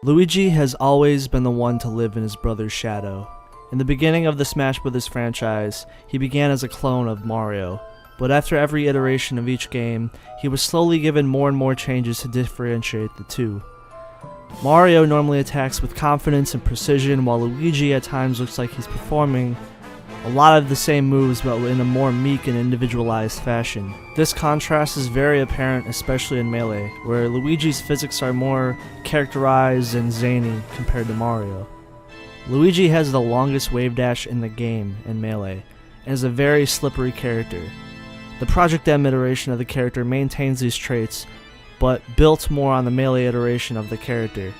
Luigi has always been the one to live in his brother's shadow. In the beginning of the Smash Bros. Franchise, he began as a clone of Mario, but after every iteration of each game, he was slowly given more and more changes to differentiate the two. Mario normally attacks with confidence and precision, while Luigi at times looks like he's performing a lot of the same moves but in a more meek and individualized fashion. This contrast is very apparent, especially in Melee, where Luigi's physics are more characterized and zany compared to Mario. Luigi has the longest Wavedash in the game in Melee, and is a very slippery character. The Project M iteration of the character maintains these traits, but built more on the Melee iteration of the character.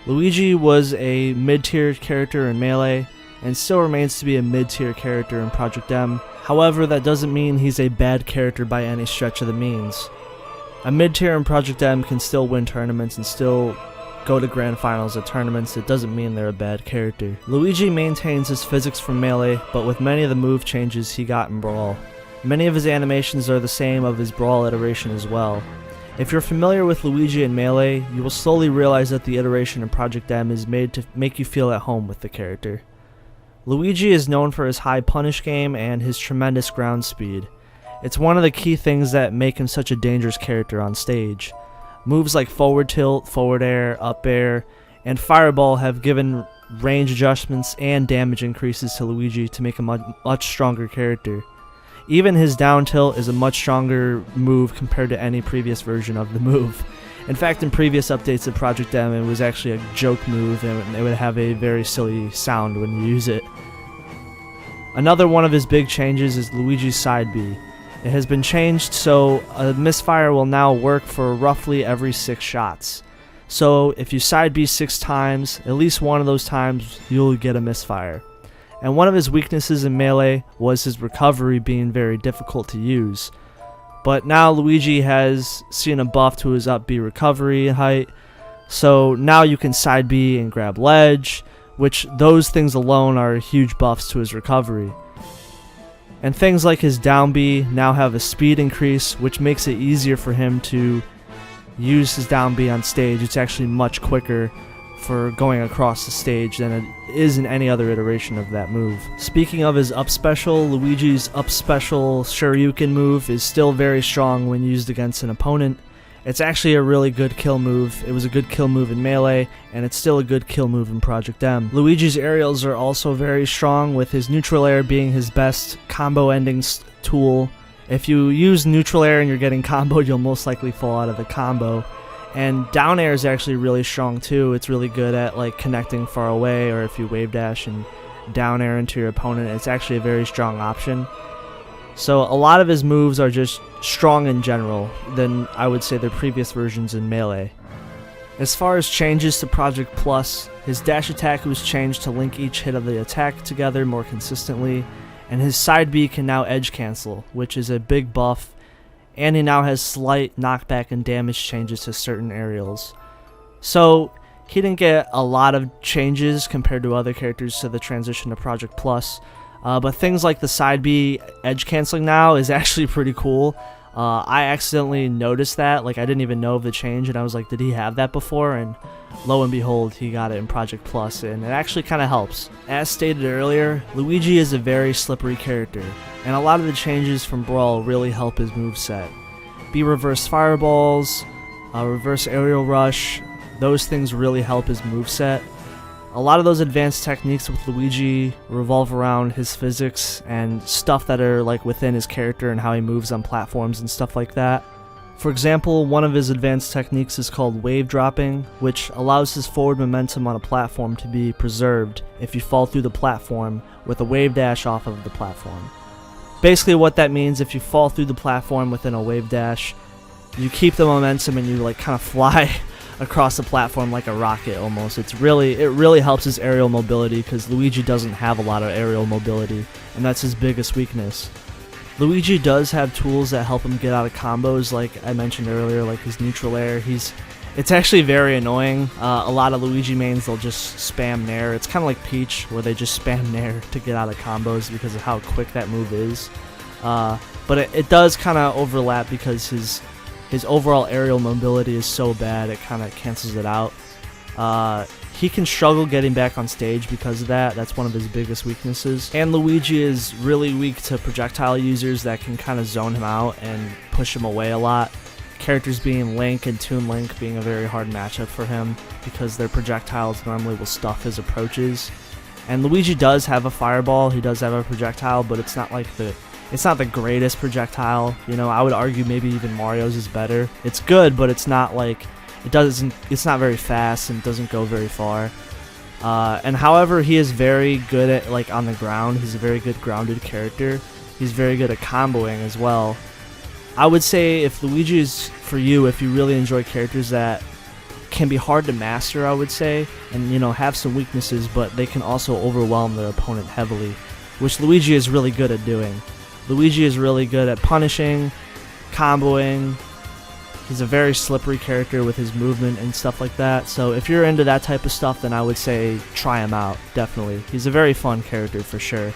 Luigi was a mid-tier character in Melee, and still remains to be a mid-tier character in Project M. However, that doesn't mean he's a bad character by any stretch of the means. A mid-tier in Project M can still win tournaments and still go to grand finals at tournaments. It doesn't mean they're a bad character. Luigi maintains his physics from Melee, but with many of the move changes he got in Brawl. Many of his animations are the same of his Brawl iteration as well. If you're familiar with Luigi in Melee, you will slowly realize that the iteration in Project M is made to make you feel at home with the character. Luigi is known for his high punish game and his tremendous ground speed. It's one of the key things that make him such a dangerous character on stage. Moves like forward tilt, forward air, up air, and fireball have given range adjustments and damage increases to Luigi to make him a much stronger character. Even his down tilt is a much stronger move compared to any previous version of the move. In fact, in previous updates of Project M, it was actually a joke move, and it would have a very silly sound when you use it. Another one of his big changes is Luigi's side B. It has been changed so a misfire will now work for roughly every 6 shots. So if you side B 6 times, at least one of those times you'll get a misfire. And one of his weaknesses in Melee was his recovery being very difficult to use. But now Luigi has seen a buff to his up B recovery height, so now you can side B and grab ledge, which those things alone are huge buffs to his recovery. And things like his down B now have a speed increase, which makes it easier for him to use his down B on stage. It's actually much quicker for going across the stage than it is in any other iteration of that move. Speaking of his up special, Luigi's up special Shoryuken move is still very strong when used against an opponent. It's actually a really good kill move. It was a good kill move in Melee, and it's still a good kill move in Project M. Luigi's aerials are also very strong, with his neutral air being his best combo ending tool. If you use neutral air and you're getting comboed, you'll most likely fall out of the combo. And down air is actually really strong too. It's really good at like connecting far away, or if you wave dash and down air into your opponent, it's actually a very strong option. So a lot of his moves are just strong in general than I would say their previous versions in Melee. As far as changes to Project Plus, his dash attack was changed to link each hit of the attack together more consistently, and his side B can now edge cancel, which is a big buff, and he now has slight knockback and damage changes to certain aerials. So he didn't get a lot of changes compared to other characters to the transition to Project Plus, but things like the side B edge canceling now is actually pretty cool. I accidentally noticed that, like I didn't even know of the change, and I was like, did he have that before? And lo and behold, he got it in Project Plus, and it actually kind of helps. As stated earlier, Luigi is a very slippery character, and a lot of the changes from Brawl really help his moveset. Be reverse fireballs, reverse aerial rush, those things really help his moveset. A lot of those advanced techniques with Luigi revolve around his physics and stuff that are like within his character and how he moves on platforms and stuff like that. For example, one of his advanced techniques is called wave dropping, which allows his forward momentum on a platform to be preserved if you fall through the platform with a wave dash off of the platform. Basically what that means, if you fall through the platform within a wave dash, you keep the momentum and you like kind of fly across the platform like a rocket almost. It really helps his aerial mobility, because Luigi doesn't have a lot of aerial mobility, and that's his biggest weakness. Luigi does have tools that help him get out of combos, like I mentioned earlier, like his neutral air. It's actually very annoying. A lot of Luigi mains, they'll just spam Nair. It's kind of like Peach, where they just spam Nair to get out of combos because of how quick that move is. But it does kind of overlap, because his overall aerial mobility is so bad, it kind of cancels it out. He can struggle getting back on stage because of that. That's one of his biggest weaknesses. And Luigi is really weak to projectile users that can kind of zone him out and push him away a lot. Characters being Link and Toon Link being a very hard matchup for him because their projectiles normally will stuff his approaches. And Luigi does have a fireball, he does have a projectile, but it's not the greatest projectile. You know, I would argue maybe even Mario's is better. It's good, but it's not like it's not very fast and doesn't go very far. And however, he is very good at like on the ground. He's a very good grounded character. He's very good at comboing as well. I would say if Luigi is for you, if you really enjoy characters that can be hard to master, I would say, and you know, have some weaknesses, but they can also overwhelm their opponent heavily, which Luigi is really good at doing. Luigi is really good at punishing, comboing. He's a very slippery character with his movement and stuff like that. So if you're into that type of stuff, then I would say try him out, definitely. He's a very fun character for sure.